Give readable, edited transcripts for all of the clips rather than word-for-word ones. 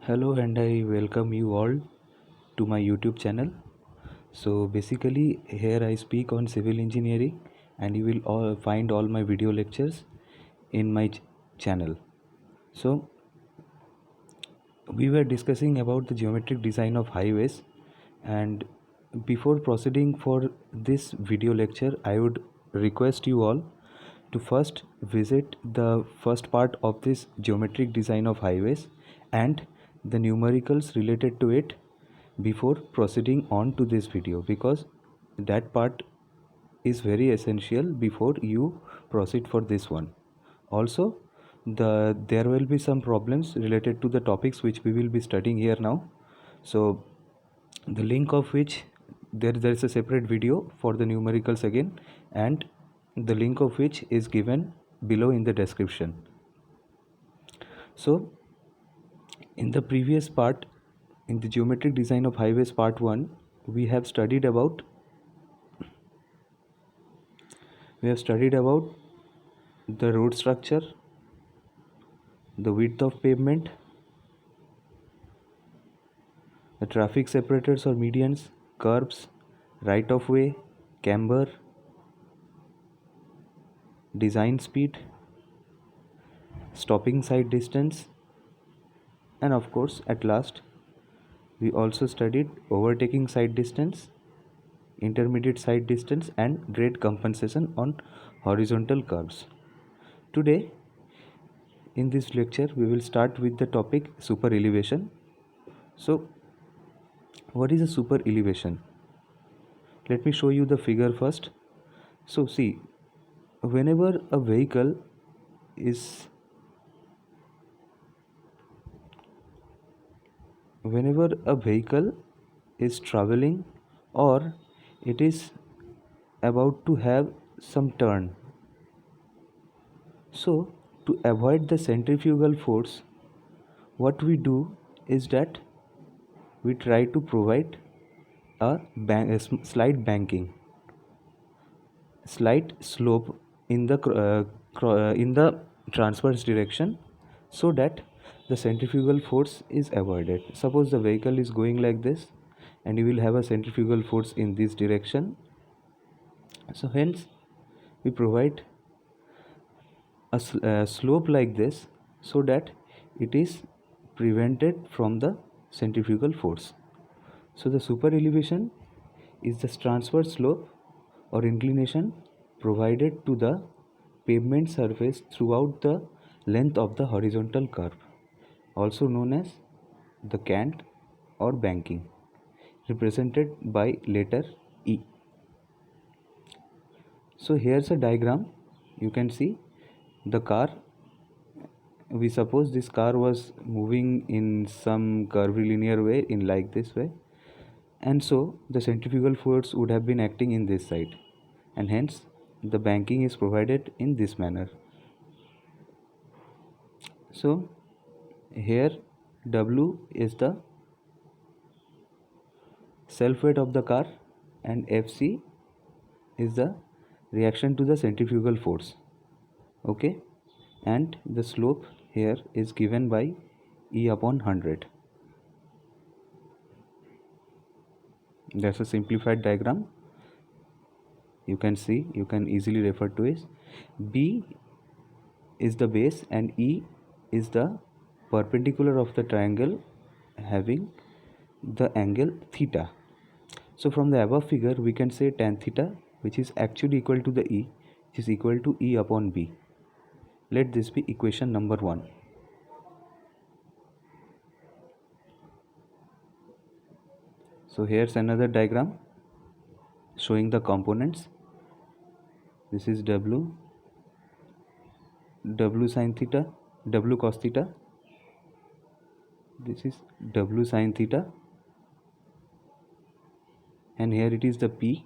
Hello and I welcome you all to my YouTube channel. So basically here I speak on civil engineering and you will all find all my video lectures in my channel. So we were discussing about the geometric design of highways, and before proceeding for this video lecture I would request you all to first visit the first part of this geometric design of highways and the numericals related to it before proceeding on to this video, because that part is very essential before you proceed for this one. Also, there will be some problems related to the topics which we will be studying here now. So the link of which there is a separate video for the numericals again, and the link of which is given below in the description. So in the previous part, in the geometric design of highways part 1, we have studied about the road structure, the width of pavement, the traffic separators or medians, curbs, right of way, camber, design speed, stopping side distance, and of course at last we also studied overtaking side distance, intermediate side distance, and grade compensation on horizontal curves. Today in this lecture we will start with the topic super elevation. So what is a super elevation? Let me show you the figure first. So see, whenever a vehicle is traveling, or it is about to have some turn, so to avoid the centrifugal force, what we do is that we try to provide slight banking, slight slope in the transverse direction, so that the centrifugal force is avoided. Suppose the vehicle is going like this and you will have a centrifugal force in this direction, so hence we provide a slope like this so that it is prevented from the centrifugal force. So the super elevation is the transverse slope or inclination provided to the pavement surface throughout the length of the horizontal curve, also known as the cant or banking, represented by letter E. So here's a diagram. You can see the car. We suppose this car was moving in some curvilinear way, in like this way, and so the centrifugal force would have been acting in this side, and hence the banking is provided in this manner. So here W is the self weight of the car and Fc is the reaction to the centrifugal force. Okay, and the slope here is given by E upon 100. That's a simplified diagram. You can see, you can easily refer to it. B is the base and E is the perpendicular of the triangle having the angle theta. So from the above figure we can say tan theta, which is actually equal to the E, which is equal to E upon B. Let this be equation number 1. So here's another diagram showing the components. This is W sin theta, W cos theta. This is W sin theta, and here it is the P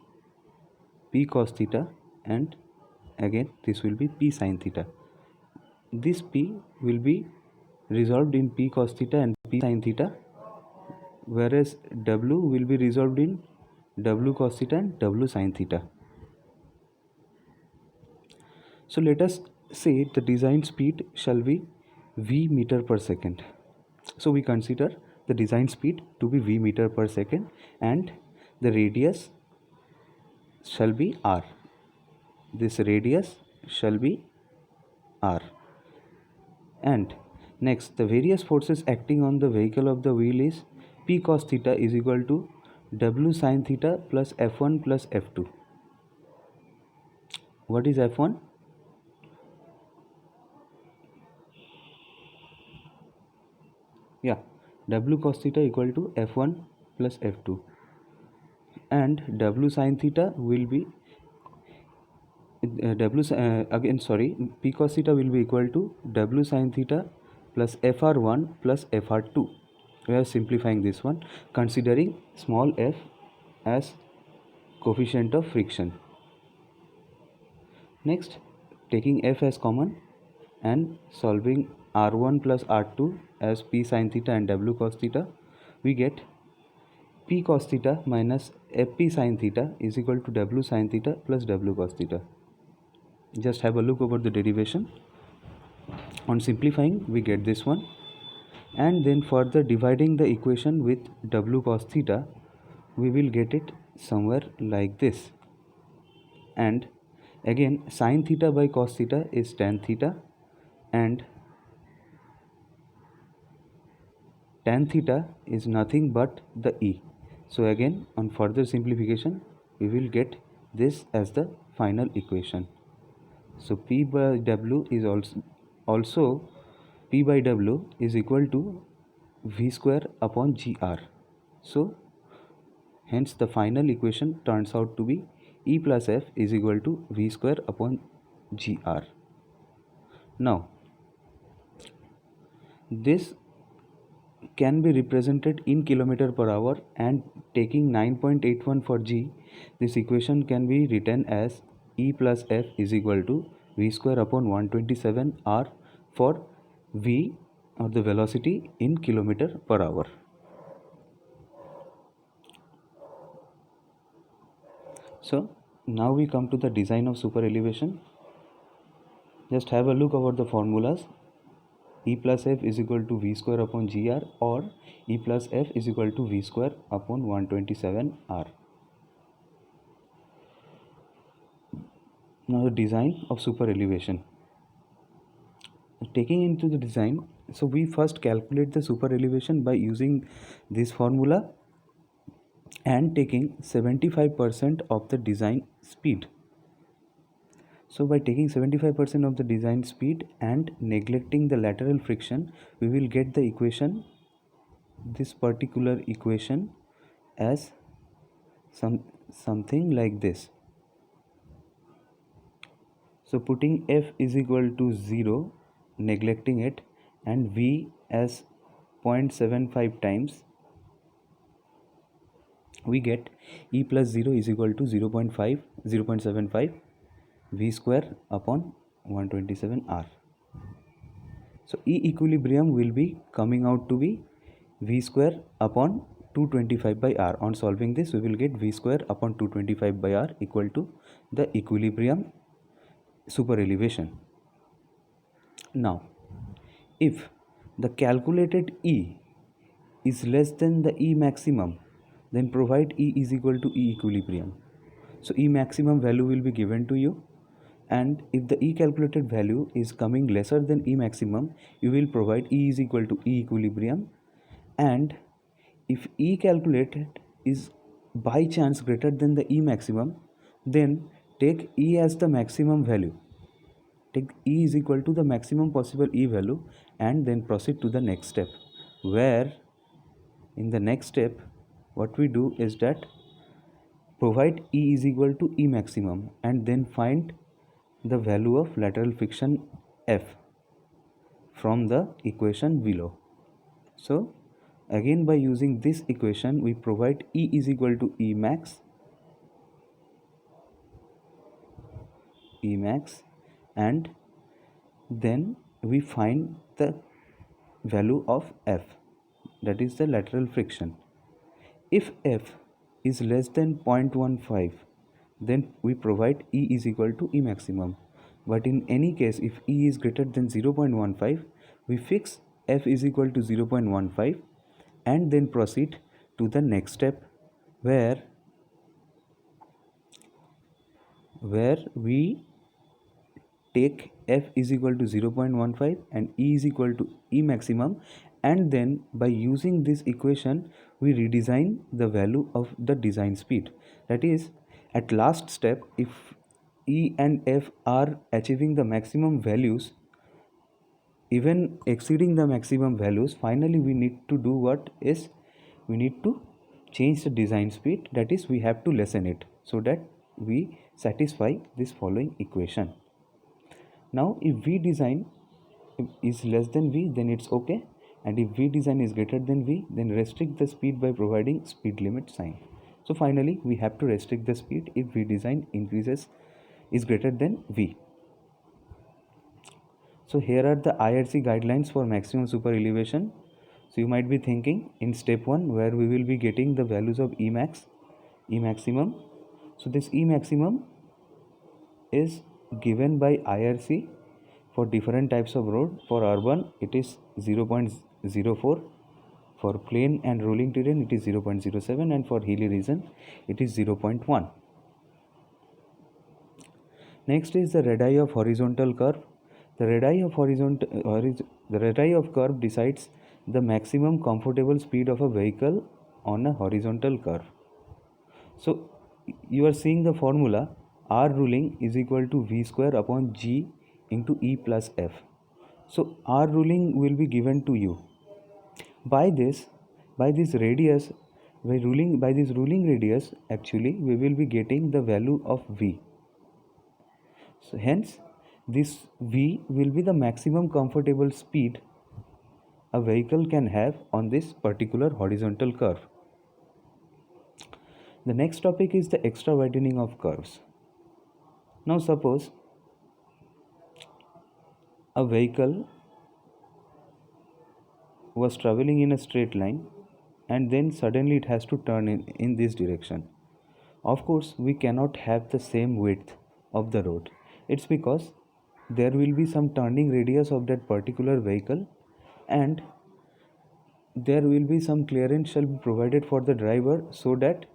cos theta, and again this will be P sin theta. This P will be resolved in P cos theta and P sin theta, whereas W will be resolved in W cos theta and W sin theta. So let us say the design speed shall be V meter per second. So we consider the design speed to be v meter per second and the radius shall be r. This radius shall be r. And next, the various forces acting on the vehicle of the wheel is P cos theta is equal to W sin theta plus F1 plus F2. What is F1? Yeah, W cos theta equal to F1 plus F2. And W sin theta will be P cos theta will be equal to W sin theta plus FR1 plus FR2. We are simplifying this one, considering small f as coefficient of friction. Next, taking f as common and solving R1 plus R2 as P sin theta and W cos theta, we get P cos theta minus FP sin theta is equal to W sin theta plus W cos theta. Just have a look over the derivation. On simplifying, we get this one, and then further dividing the equation with W cos theta, we will get it somewhere like this. And again, sin theta by cos theta is tan theta, and tan theta is nothing but the E. So again, on further simplification, we will get this as the final equation. So P by W is also P by W is equal to V square upon GR. So hence the final equation turns out to be E plus F is equal to V square upon GR. Now this can be represented in kilometer per hour, and taking 9.81 for G, this equation can be written as E plus F is equal to V square upon 127 R for V, or the velocity, in kilometer per hour. So now we come to the design of super elevation. Just have a look over the formulas. E plus F is equal to V square upon GR, or E plus F is equal to V square upon 127 R. Now the design of super elevation. Taking into the design, so we first calculate the super elevation by using this formula and taking 75% of the design speed. So by taking 75% of the design speed and neglecting the lateral friction, we will get the equation, this particular equation, as something like this. So putting F is equal to 0, neglecting it, and V as 0.75 times, we get E plus 0 is equal to 0.75 V square upon 127 R. So E equilibrium will be coming out to be V square upon 225 by R. On solving this, we will get V square upon 225 by R equal to the equilibrium super elevation. Now, if the calculated E is less than the E maximum, then provide E is equal to E equilibrium. So E maximum value will be given to you, and if the E calculated value is coming lesser than E maximum, you will provide E is equal to E equilibrium. And if E calculated is by chance greater than the E maximum, then take E as the maximum value. Take E is equal to the maximum possible E value, and then proceed to the next step, where in the next step what we do is that provide E is equal to E maximum and then find the value of lateral friction F from the equation below. So again, by using this equation, we provide E is equal to E max, and then we find the value of F, that is the lateral friction. If F is less than 0.15, then we provide E is equal to E maximum. But in any case, if E is greater than 0.15, we fix f is equal to 0.15 and then proceed to the next step where we take f is equal to 0.15 and e is equal to e maximum, and then by using this equation we redesign the value of the design speed. That is, at last step, if e and f are achieving the maximum values, even exceeding the maximum values, finally we need to do what is, we need to change the design speed. That is, we have to lessen it so that we satisfy this following equation. Now if v design is less than v, then it's okay, and if v design is greater than v, then restrict the speed by providing speed limit sign. So finally we have to restrict the speed if v design is greater than v. So here are the IRC guidelines for maximum super elevation. So you might be thinking in step 1 where we will be getting the values of Emax, E maximum. So this E maximum is given by IRC for different types of road. For urban it is 0.04, for plain and rolling terrain it is 0.07, and for hilly region it is 0.1. Next is the radii of horizontal curve. The radii of curve decides the maximum comfortable speed of a vehicle on a horizontal curve. So you are seeing the formula R ruling is equal to V square upon G into E plus F. So R ruling will be given to you. By this ruling radius, actually we will be getting the value of V. So hence this V will be the maximum comfortable speed a vehicle can have on this particular horizontal curve. The next topic is the extra widening of curves. Now suppose a vehicle was traveling in a straight line and then suddenly it has to turn in this direction. Of course, we cannot have the same width of the road. It's because there will be some turning radius of that particular vehicle, and there will be some clearance shall be provided for the driver so that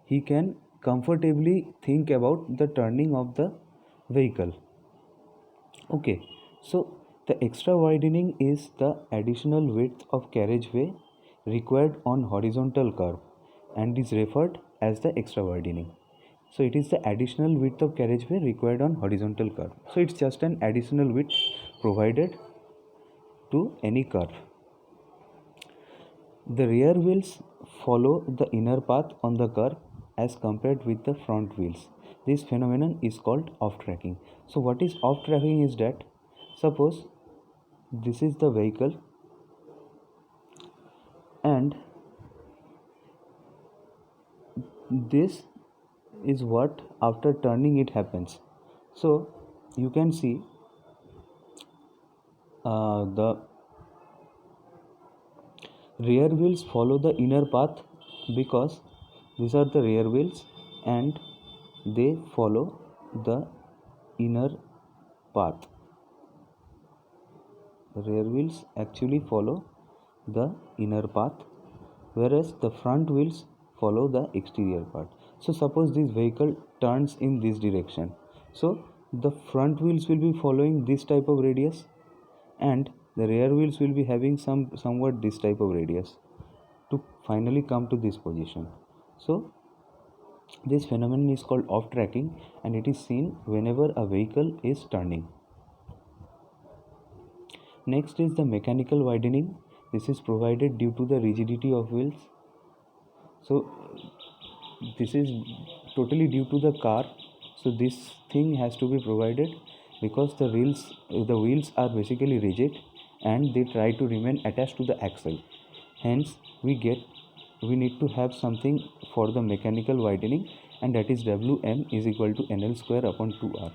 he can comfortably think about the turning of the vehicle. Okay, so the extra widening is the additional width of carriageway required on horizontal curve and is referred as the extra widening. So it is the additional width of carriageway required on horizontal curve. So it's just an additional width provided to any curve. The rear wheels follow the inner path on the curve as compared with the front wheels. This phenomenon is called off-tracking. So what is off-tracking is that, suppose this is the vehicle and this is what after turning it happens. So you can see the rear wheels follow the inner path because these are the rear wheels and they follow the inner path. The rear wheels actually follow the inner path, whereas the front wheels follow the exterior part. So suppose this vehicle turns in this direction, so the front wheels will be following this type of radius and the rear wheels will be having somewhat this type of radius to finally come to this position. So this phenomenon is called off tracking and it is seen whenever a vehicle is turning. Next is the mechanical widening. This is provided due to the rigidity of wheels. So this is totally due to the car. So this thing has to be provided because the wheels are basically rigid and they try to remain attached to the axle. Hence we need to have something for the mechanical widening, and that is Wm is equal to NL square upon 2R.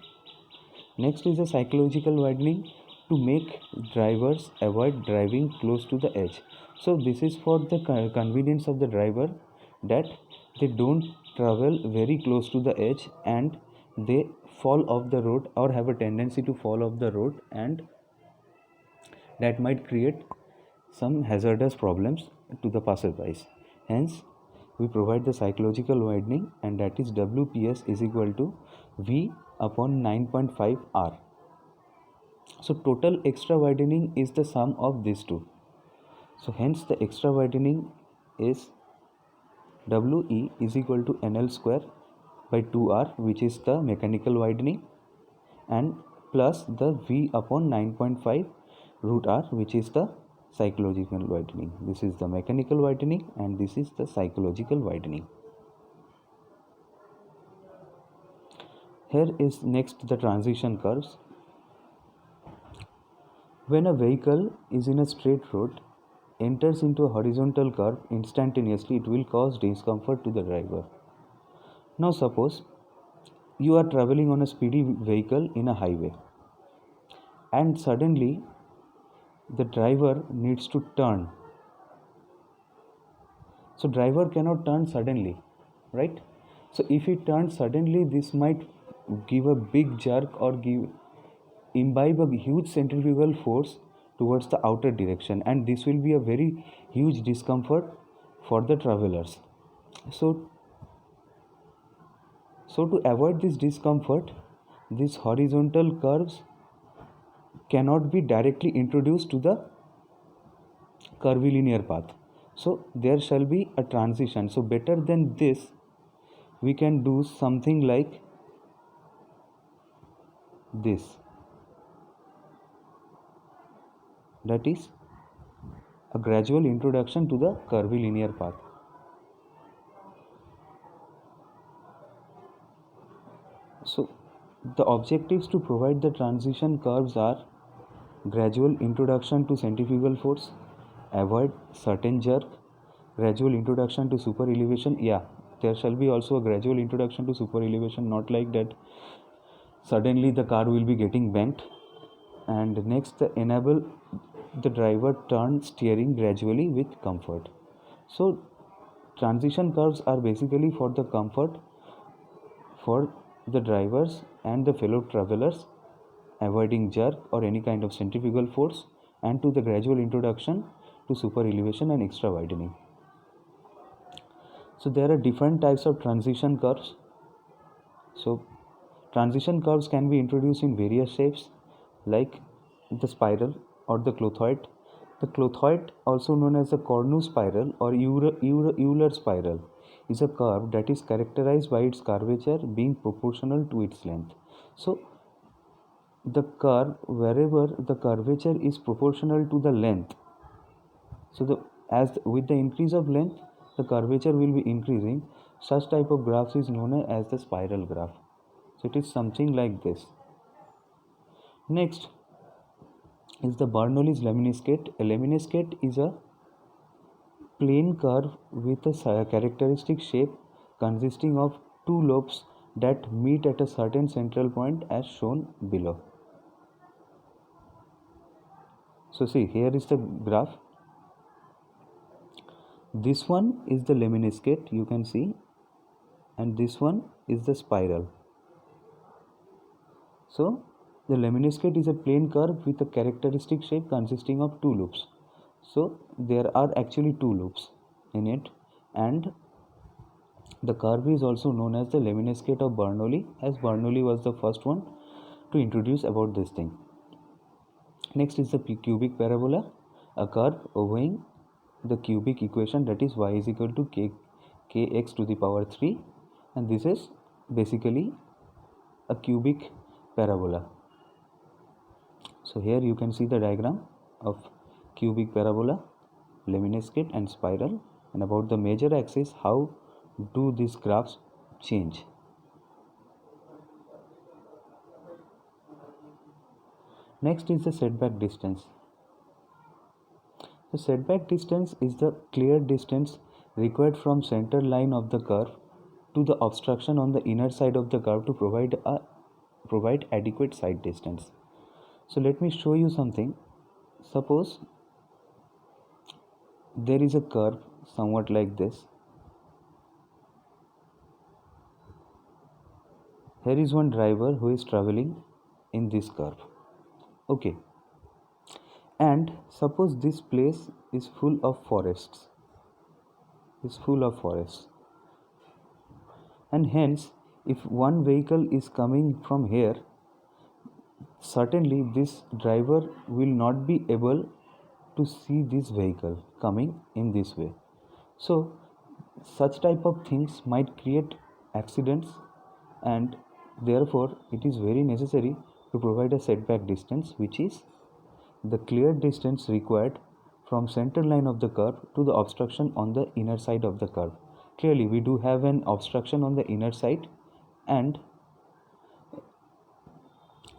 Next is the psychological widening, to make drivers avoid driving close to the edge. So this is for the convenience of the driver, that they don't travel very close to the edge and they fall off the road or have a tendency to fall off the road, and that might create some hazardous problems to the passersby. Hence, we provide the psychological widening, and that is WPS is equal to V upon 9.5 R. So total extra widening is the sum of these two. So hence the extra widening is WE is equal to NL square by 2R, which is the mechanical widening, and plus the V upon 9.5 root R, which is the psychological widening. This is the mechanical widening and this is the psychological widening. Here is next the transition curves. When a vehicle is in a straight road, enters into a horizontal curve, instantaneously it will cause discomfort to the driver. Now suppose you are traveling on a speedy vehicle in a highway and suddenly the driver needs to turn. So driver cannot turn suddenly, right? So if he turns suddenly, this might give a big jerk or imbibe a huge centrifugal force towards the outer direction, and this will be a very huge discomfort for the travelers. So to avoid this discomfort, these horizontal curves cannot be directly introduced to the curvilinear path. So there shall be a transition. So better than this, we can do something like this. That is a gradual introduction to the curvilinear path. So the objectives to provide the transition curves are gradual introduction to centrifugal force, avoid certain jerk, gradual introduction to super elevation. Yeah, there shall be also a gradual introduction to super elevation, not like that suddenly the car will be getting bent. And next, enable the driver turn steering gradually with comfort. So transition curves are basically for the comfort for the drivers and the fellow travelers, avoiding jerk or any kind of centrifugal force, and to the gradual introduction to super elevation and extra widening. So there are different types of transition curves. So transition curves can be introduced in various shapes like the spiral or the clothoid. The clothoid, also known as the Cornu spiral or Euler spiral, is a curve that is characterized by its curvature being proportional to its length. So the curve, wherever the curvature is proportional to the length, so with the increase of length, the curvature will be increasing. Such type of graphs is known as the spiral graph. So it is something like this. Next is the Bernoulli's lemniscate. A lemniscate is a plane curve with a characteristic shape consisting of two lobes that meet at a certain central point as shown below. So see, here is the graph. This one is the lemniscate, you can see, and this one is the spiral. So the lemniscate is a plane curve with a characteristic shape consisting of two loops. So there are actually two loops in it, and the curve is also known as the lemniscate of Bernoulli, as Bernoulli was the first one to introduce about this thing. Next is the cubic parabola, a curve obeying the cubic equation, that is y is equal to kx to the power 3, and this is basically a cubic parabola. So here you can see the diagram of cubic parabola, lemniscate and spiral, and about the major axis, how do these graphs change. Next is the setback distance. The setback distance is the clear distance required from center line of the curve to the obstruction on the inner side of the curve to provide adequate side distance. So let me show you something. Suppose there is a curve somewhat like this. Here is one driver who is traveling in this curve. Okay. And suppose this place is full of forests, and hence if one vehicle is coming from here, certainly this driver will not be able to see this vehicle coming in this way. So such type of things might create accidents, and therefore it is very necessary to provide a setback distance, which is the clear distance required from center line of the curve to the obstruction on the inner side of the curve. Clearly we do have an obstruction on the inner side, and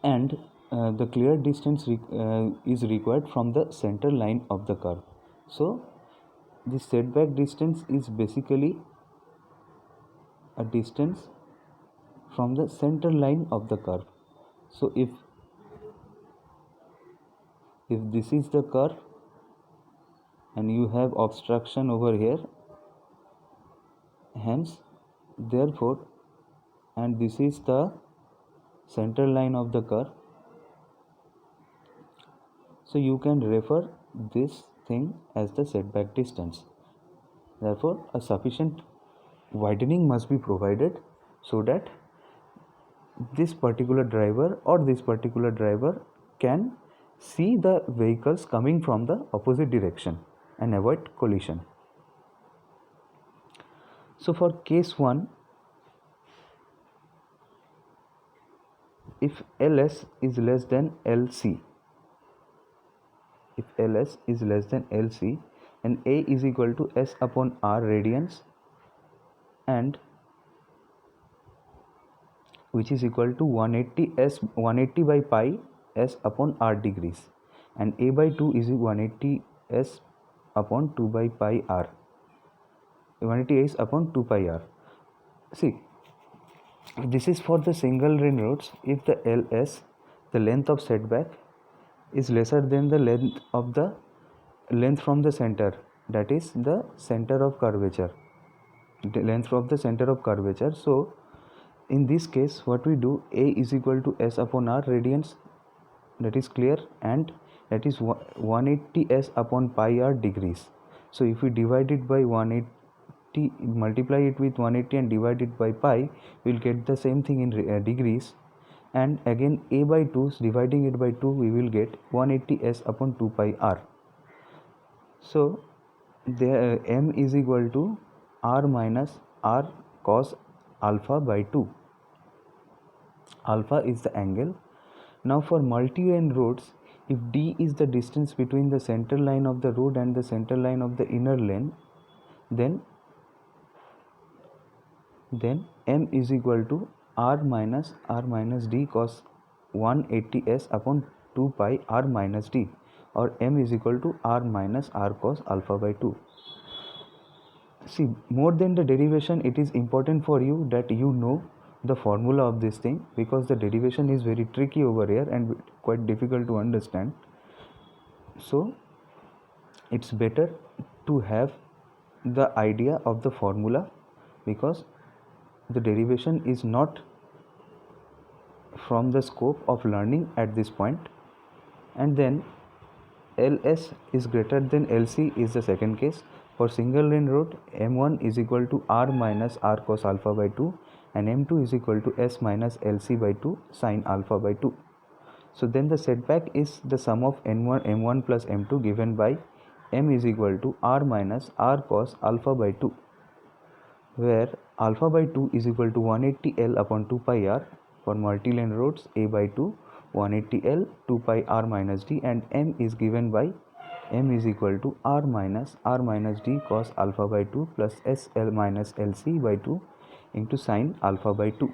the clear distance is required from the center line of the curve. So the setback distance is basically a distance from the center line of the curve. So if this is the curve and you have obstruction over here, hence therefore, and this is the center line of the curve, so you can refer this thing as the setback distance. Therefore a sufficient widening must be provided so that this particular driver can see the vehicles coming from the opposite direction and avoid collision. So for case 1, if LS is less than LC, and A is equal to S upon R radians, and which is equal to 180 by pi S upon R degrees, and A by 2 is 180 S upon 2 by pi R, 180 S upon 2 pi R. See, this is for the single ring roads. If the LS, the length of setback, is lesser than the length from the center, that is the center of curvature, So in this case what we do, A is equal to S upon R radians, that is clear, and that is 180 S upon pi R degrees. So if we divide it by 180, multiply it with 180 and divide it by pi, we will get the same thing in degrees, and again A by 2, dividing it by 2, we will get 180 S upon 2 pi R. So the M is equal to R minus R cos alpha by 2. Alpha is the angle. Now for multi-lane roads, if D is the distance between the center line of the road and the center line of the inner lane, then M is equal to R minus D cos 180 S upon 2 pi R minus D, or M is equal to R minus R cos alpha by 2. See, more than the derivation, it is important for you that you know the formula of this thing, because the derivation is very tricky over here and quite difficult to understand. So it's better to have the idea of the formula, because the derivation is not from the scope of learning at this point. And then LS is greater than LC is the second case. For single lane road, M1 is equal to R minus R cos alpha by 2, and M2 is equal to S minus LC by 2 sin alpha by 2. So then the setback is the sum of M1 plus M2 given by M is equal to R minus R cos alpha by 2, where alpha by 2 is equal to 180 L upon 2 pi R. For multi-lane roads, A by 2, 180 L 2 pi R minus D, and M is given by M is equal to R minus D cos alpha by 2 plus S L minus LC by 2 into sin alpha by 2.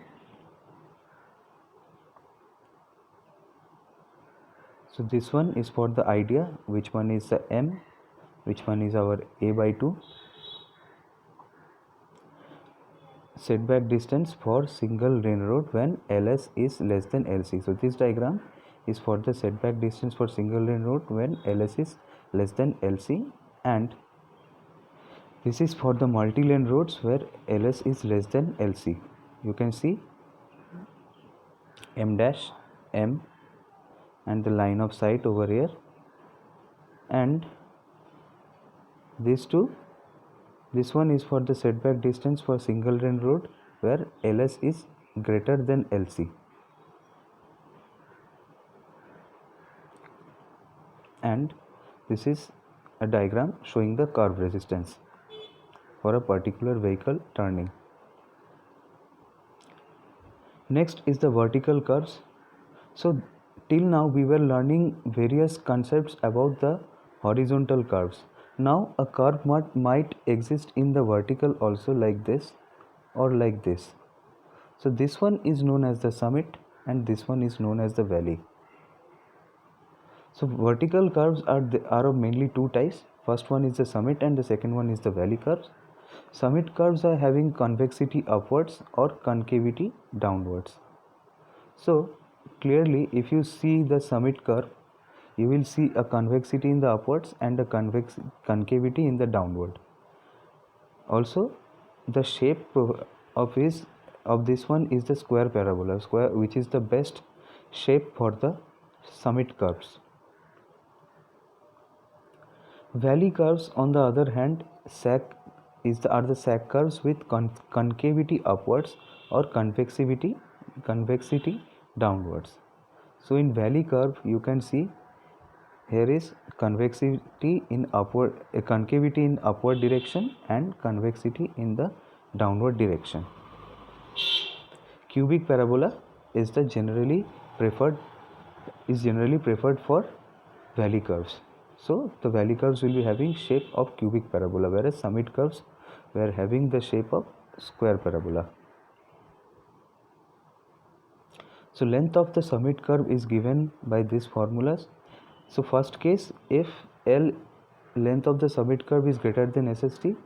So this one is for the idea, which one is the M, which one is our A by 2. Setback distance for single lane road when LS is less than LC. So this diagram is for the setback distance for single lane road when LS is less than LC, and this is for the multi-lane roads where LS is less than LC. You can see M dash M and the line of sight over here. and these two, this one is for the setback distance for single lane road where LS is greater than LC, and this is a diagram showing the curve resistance for a particular vehicle turning. Next is the vertical curves. So till now we were learning various concepts about the horizontal curves. Now a curve might exist in the vertical also, like this or like this. So this one is known as the summit and this one is known as the valley. So vertical curves are of mainly two types. First one is the summit and the second one is the valley curves. Summit curves are having convexity upwards or concavity downwards. So clearly if you see the summit curve, you will see a convexity in the upwards and a concavity in the downward. Also the shape of this one is the square parabola, which is the best shape for the summit curves. Valley curves on the other hand are the sag curves with concavity upwards or convexity downwards. So in valley curve you can see here is concavity in upward direction and convexity in the downward direction. Cubic parabola is generally preferred for valley curves. So the valley curves will be having shape of cubic parabola, whereas summit curves were having the shape of square parabola. So length of the summit curve is given by these formulas. So first case, if L length of the summit curve is greater than SST,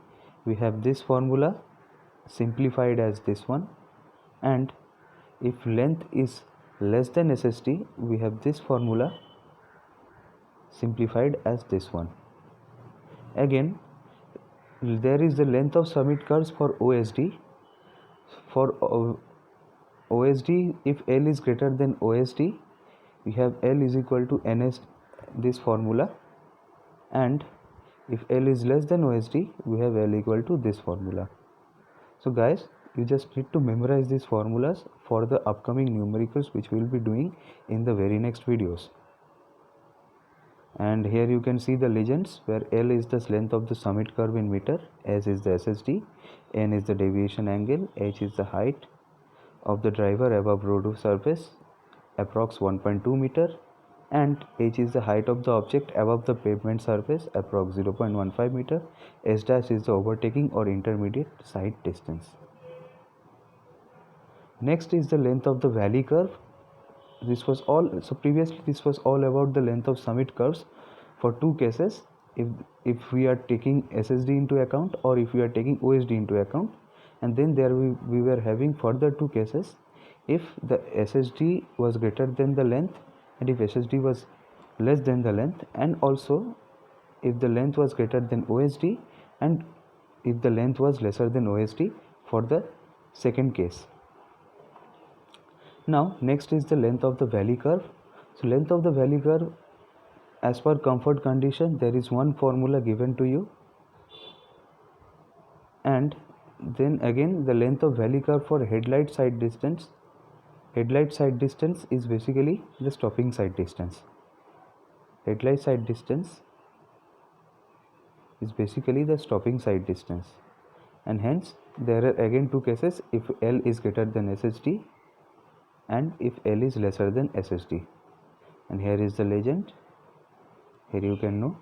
we have this formula simplified as this one, and if length is less than SST, we have this formula simplified as this one. Again, there is the length of summit curves for OSD. For OSD, if L is greater than OSD, we have L is equal to NS, this formula, and if L is less than OSD, we have L equal to this formula. So guys, you just need to memorize these formulas for the upcoming numericals which we will be doing in the very next videos. And here you can see the legends where L is the length of the summit curve in meter, S is the SSD, N is the deviation angle, H is the height of the driver above road surface, approx 1.2 meter, and H is the height of the object above the pavement surface, approx 0.15 meter. S dash is the overtaking or intermediate side distance. Next is the length of the valley curve. Previously this was all about the length of summit curves for two cases, if we are taking SSD into account or if we are taking OSD into account, and then there we were having further two cases if the SSD was greater than the length and if SSD was less than the length, and also if the length was greater than OSD and if the length was lesser than OSD for the second case. Now next is the length of the valley curve. So length of the valley curve, as per comfort condition, there is one formula given to you, and then again the length of valley curve for headlight side distance. Headlight side distance is basically the stopping side distance. Headlight side distance is basically the stopping side distance, and hence there are again two cases, if L is greater than SSD and if L is lesser than SSD. And here is the legend, here you can know.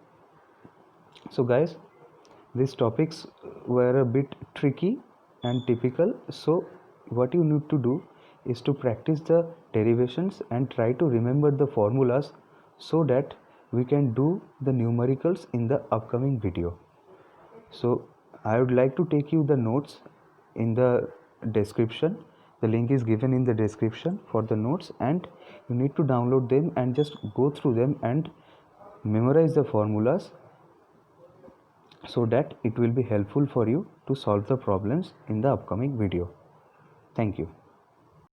So guys, these topics were a bit tricky and typical, so what you need to do is to practice the derivations and try to remember the formulas so that we can do the numericals in the upcoming video. So I would like to take you the notes in the description. The link is given in the description for the notes, and you need to download them and just go through them and memorize the formulas so that it will be helpful for you to solve the problems in the upcoming video. Thank you.